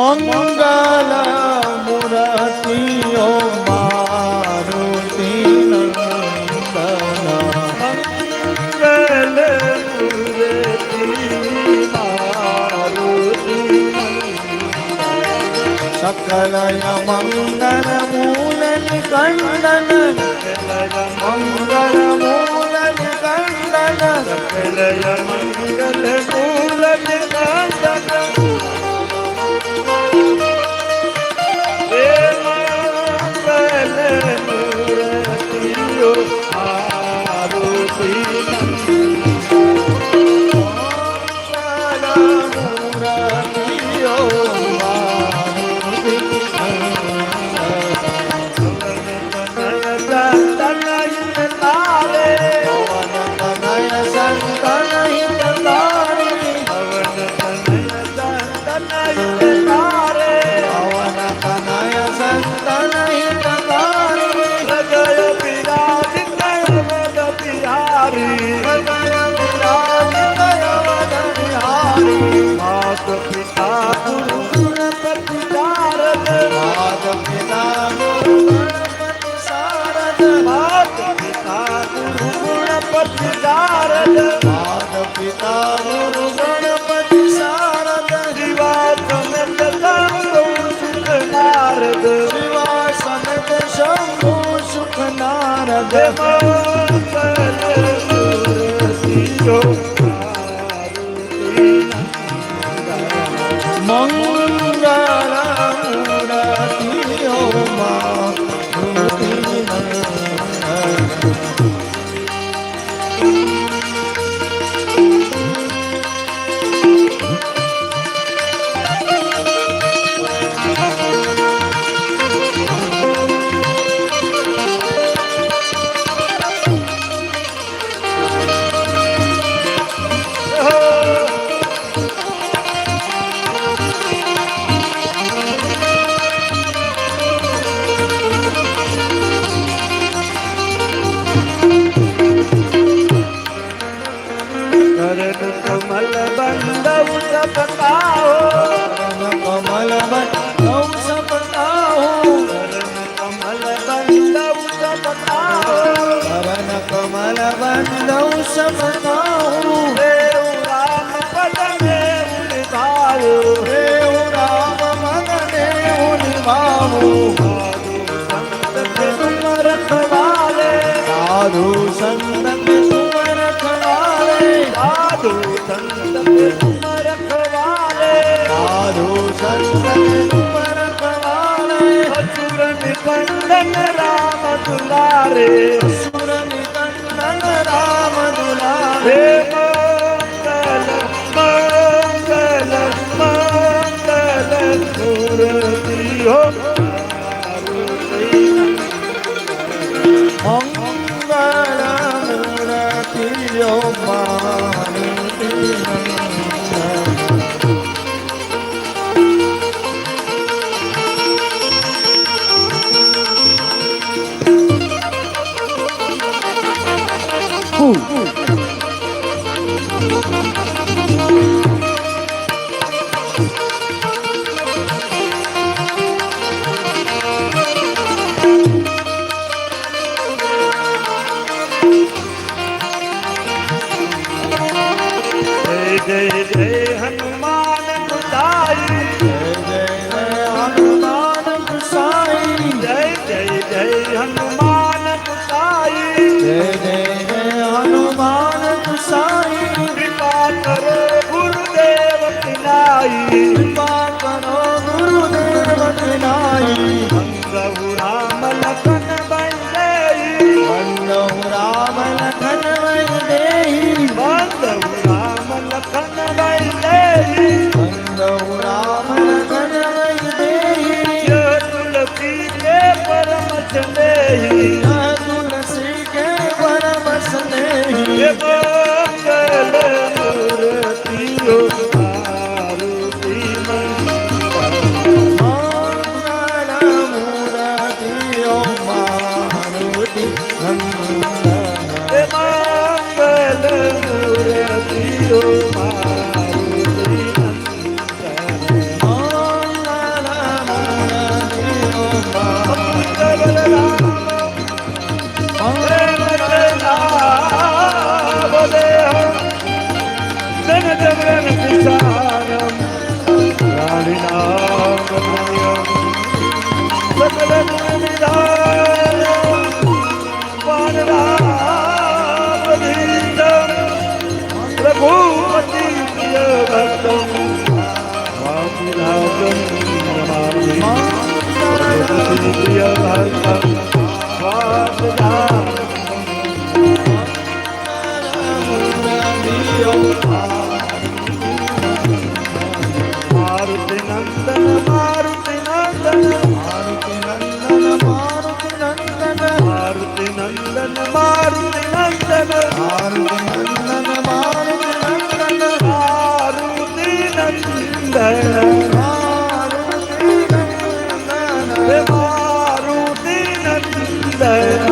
મંગલ મૂર્તિઓ મારુતિ નંદન મંગલ મૂર્તિ મારુતિ સકલય મંગલ મૂલ નિકંદન મંગલ મૂલ નિકંદન સકલય મંગલ મૂલ નિકંદન साधु संत तुम रखवाले साधु संत तुम रखवाले साधु संत तुम रखवाले असुर निकंदन राम दुलारे असुर निकंदन राम दुलारे मंगल मंगल मंगल मूर्ति हो जय जय हनुमान गुसाई जय जय हनुमान गुसाई जय जय हनुमान गुसाई जय जय हनुमान गुसाई कृपा करो गुरुदेव किनाई कृपा करो गुरुदेव किनाई बंदहु राम लखन बंदेई बंदहु राम लखन बंदेई बंदहु लखन वैदेही बंदहु राम लखन वैदेही तुलसी के परम स्नेही तुलसी के परम स्नेही मंगल मूर्ति मारुति मंगल मूर्ति मारुति मंगल मूर्ति રઘુપતિ પ્રિય ભક્ત સ્વામિનારાયણ નમામિ રઘુપતિ પ્રિય ભક્ત મારુતિ નંદન મારુતિ નંદન મારુતિ નંદન મારુતિ નંદન મારુતિ નંદન મારુતિ નંદન મારુતિ નંદન મારુતિ નંદન મારુતિ નંદન મારુતિ નંદન